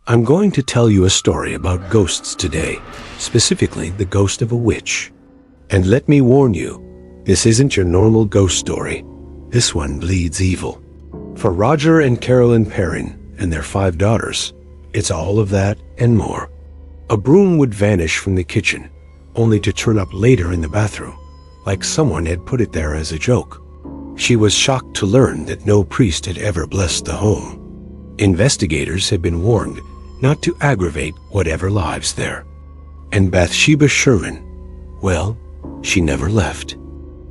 I'm going to tell you a story about ghosts today, specifically the ghost of a witch. And let me warn you, this isn't your normal ghost story. This one bleeds evil. For Roger and Carolyn Perron and their 5 daughters, it's all of that and more. A broom would vanish from the kitchen, only to turn up later in the bathroom, like someone had put it there as a joke. She was shocked to learn that no priest had ever blessed the home. Investigators had been warned not to aggravate whatever lives there. And Bathsheba Sherman, well, she never left.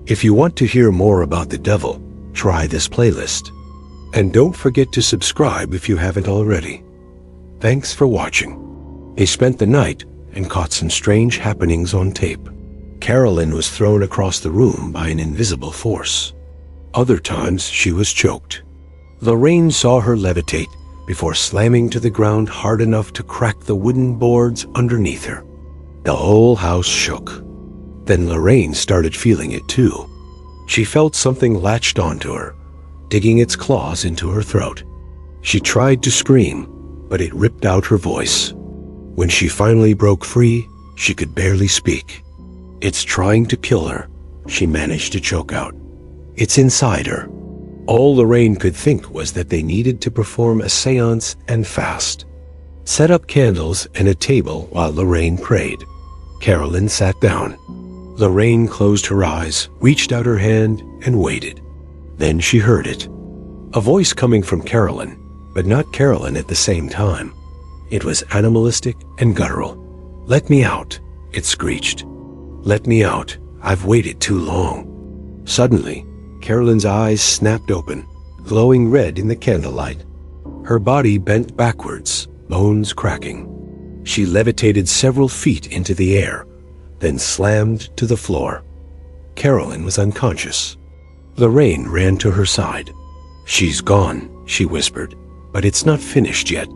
If you want to hear more about the devil, try this playlist. And don't forget to subscribe if you haven't already. Thanks for watching. They spent the night and caught some strange happenings on tape. Carolyn was thrown across the room by an invisible force. Other times she was choked. Lorraine saw her levitate before slamming to the ground hard enough to crack the wooden boards underneath her. The whole house shook. Then Lorraine started feeling it too. She felt something latched onto her, digging its claws into her throat. She tried to scream, but it ripped out her voice. When she finally broke free, she could barely speak. "It's trying to kill her," she managed to choke out. "It's inside her." All Lorraine could think was that they needed to perform a seance and fast. Set up candles and a table while Lorraine prayed. Carolyn sat down. Lorraine closed her eyes, reached out her hand, and waited. Then she heard it. A voice coming from Carolyn, but not Carolyn at the same time. It was animalistic and guttural. "Let me out," it screeched. "Let me out. I've waited too long." Suddenly, Carolyn's eyes snapped open, glowing red in the candlelight. Her body bent backwards, bones cracking. She levitated several feet into the air, then slammed to the floor. Carolyn was unconscious. Lorraine ran to her side. "She's gone," she whispered, "but it's not finished yet."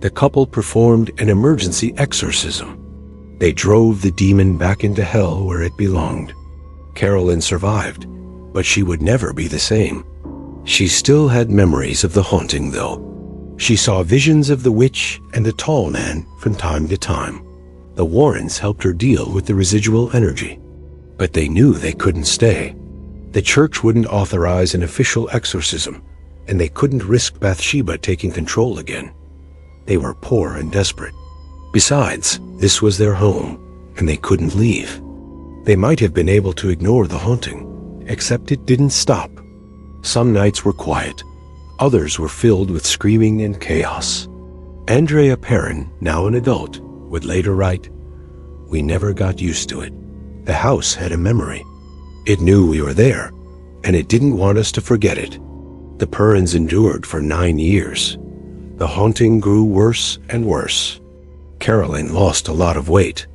The couple performed an emergency exorcism. They drove the demon back into hell where it belonged. Carolyn survived, but she would never be the same. She still had memories of the haunting, though. She saw visions of the witch and the tall man from time to time. The Warrens helped her deal with the residual energy, but they knew they couldn't stay. The church wouldn't authorize an official exorcism, and they couldn't risk Bathsheba taking control again. They were poor and desperate. Besides, this was their home, and they couldn't leave. They might have been able to ignore the haunting, except it didn't stop. Some nights were quiet. Others were filled with screaming and chaos. Andrea Perron, now an adult, would later write, "We never got used to it. The house had a memory. It knew we were there, and it didn't want us to forget it." The Perrons endured for 9 years. The haunting grew worse and worse. Carolyn lost a lot of weight.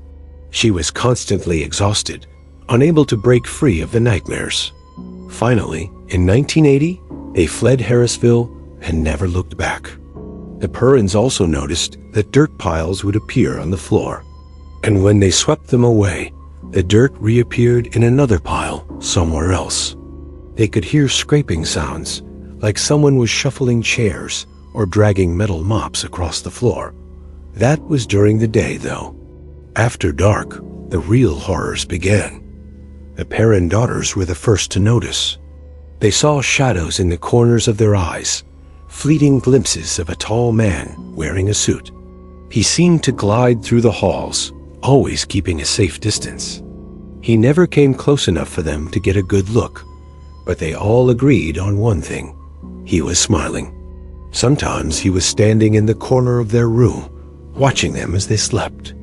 She was constantly exhausted, unable to break free of the nightmares. Finally, in 1980, they fled Harrisville and never looked back. The Perrons also noticed that dirt piles would appear on the floor, and when they swept them away, the dirt reappeared in another pile somewhere else. They could hear scraping sounds, like someone was shuffling chairs or dragging metal mops across the floor. That was during the day, though. After dark, the real horrors began. The Perron daughters were the first to notice. They saw shadows in the corners of their eyes, fleeting glimpses of a tall man wearing a suit. He seemed to glide through the halls, always keeping a safe distance. He never came close enough for them to get a good look, but they all agreed on one thing: he was smiling. Sometimes he was standing in the corner of their room, watching them as they slept.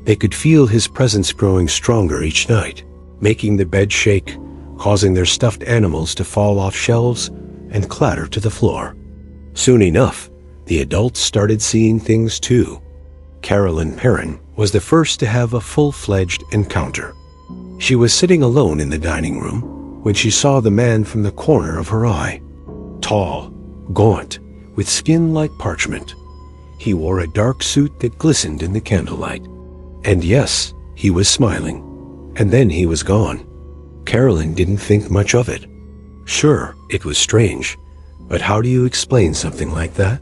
They could feel his presence growing stronger each night, making the bed shake, causing their stuffed animals to fall off shelves and clatter to the floor. Soon enough, the adults started seeing things too. Carolyn Perron was the first to have a full-fledged encounter. She was sitting alone in the dining room when she saw the man from the corner of her eye. Tall, gaunt, with skin like parchment. He wore a dark suit that glistened in the candlelight. And yes, he was smiling. And then he was gone. Carolyn didn't think much of it. Sure, it was strange, but how do you explain something like that?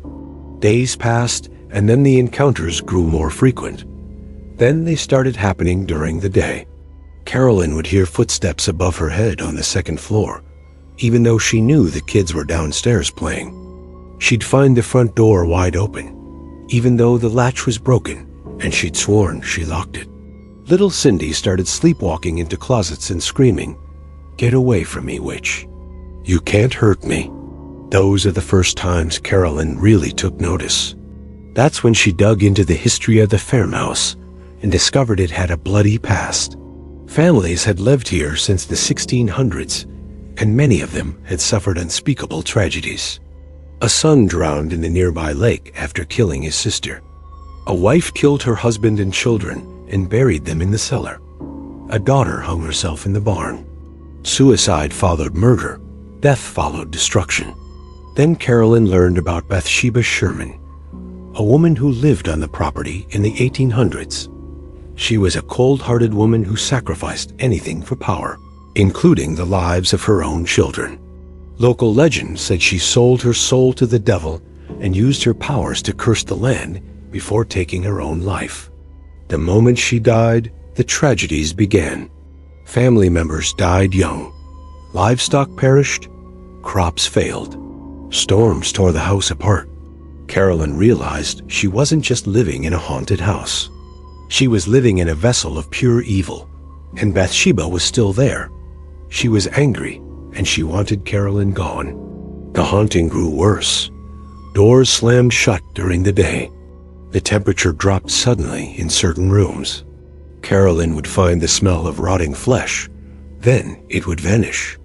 Days passed, and then the encounters grew more frequent. Then they started happening during the day. Carolyn would hear footsteps above her head on the second floor, even though she knew the kids were downstairs playing. She'd find the front door wide open, even though the latch was broken, and she'd sworn she locked it. Little Cindy started sleepwalking into closets and screaming, "Get away from me, witch. You can't hurt me." Those are the first times Carolyn really took notice. That's when she dug into the history of the farmhouse and discovered it had a bloody past. Families had lived here since the 1600s, and many of them had suffered unspeakable tragedies. A son drowned in the nearby lake after killing his sister. A wife killed her husband and children and buried them in the cellar. A daughter hung herself in the barn. Suicide followed murder. Death followed destruction. Then Carolyn learned about Bathsheba Sherman, a woman who lived on the property in the 1800s. She was a cold-hearted woman who sacrificed anything for power, including the lives of her own children. Local legend said she sold her soul to the devil and used her powers to curse the land before taking her own life. The moment she died, the tragedies began. Family members died young. Livestock perished. Crops failed. Storms tore the house apart. Carolyn realized she wasn't just living in a haunted house. She was living in a vessel of pure evil, and Bathsheba was still there. She was angry, and she wanted Carolyn gone. The haunting grew worse. Doors slammed shut during the day. The temperature dropped suddenly in certain rooms. Carolyn would find the smell of rotting flesh. Then it would vanish.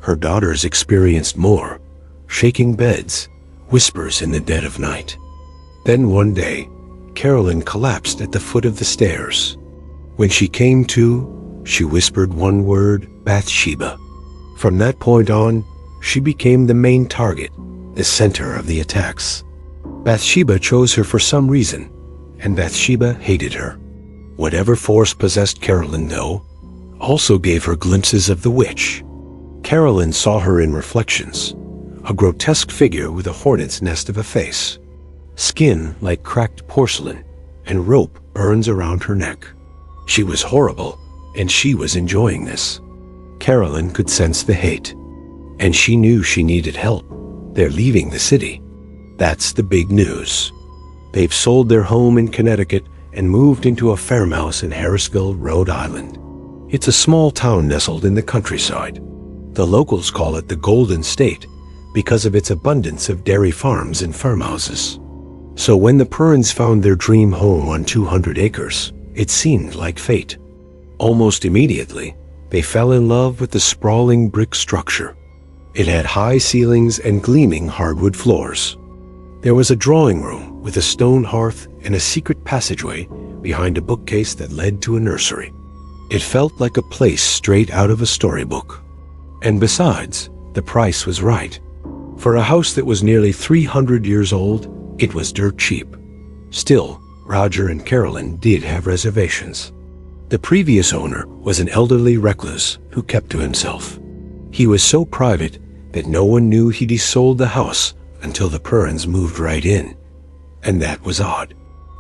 Her daughters experienced more: shaking beds, whispers in the dead of night. Then one day, Carolyn collapsed at the foot of the stairs. When she came to, she whispered one word, "Bathsheba." From that point on, she became the main target, the center of the attacks. Bathsheba chose her for some reason, and Bathsheba hated her. Whatever force possessed Carolyn, though, also gave her glimpses of the witch. Carolyn saw her in reflections, a grotesque figure with a hornet's nest of a face, skin like cracked porcelain, and rope burns around her neck. She was horrible, and she was enjoying this. Carolyn could sense the hate, and she knew she needed help. They're leaving the city. That's the big news. They've sold their home in Connecticut and moved into a farmhouse in Harrisville, Rhode Island. It's a small town nestled in the countryside. The locals call it the Golden State because of its abundance of dairy farms and farmhouses. So when the Perrons found their dream home on 200 acres, it seemed like fate. Almost immediately, they fell in love with the sprawling brick structure. It had high ceilings and gleaming hardwood floors. There was a drawing room with a stone hearth and a secret passageway behind a bookcase that led to a nursery. It felt like a place straight out of a storybook. And besides, the price was right. For a house that was nearly 300 years old, it was dirt cheap. Still, Roger and Carolyn did have reservations. The previous owner was an elderly recluse who kept to himself. He was so private that no one knew he'd sold the house until the Perrons moved right in. And that was odd.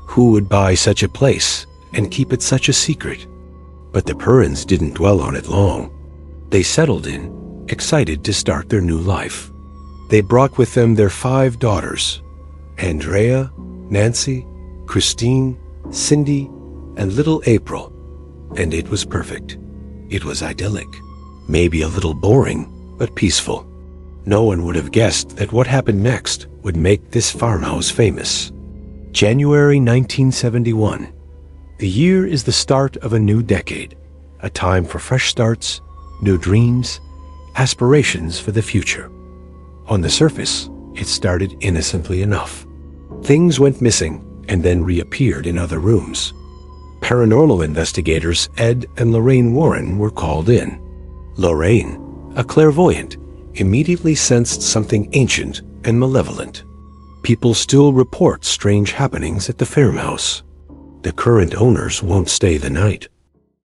Who would buy such a place and keep it such a secret? But the Perrons didn't dwell on it long. They settled in, excited to start their new life. They brought with them their 5 daughters: Andrea, Nancy, Christine, Cindy, and little April. And it was perfect. It was idyllic. Maybe a little boring, but peaceful. No one would have guessed that what happened next would make this farmhouse famous. January 1971. The year is the start of a new decade, a time for fresh starts, new dreams, aspirations for the future. On the surface, it started innocently enough. Things went missing and then reappeared in other rooms. Paranormal investigators Ed and Lorraine Warren were called in. Lorraine, a clairvoyant, immediately sensed something ancient and malevolent. People still report strange happenings at the farmhouse. The current owners won't stay the night.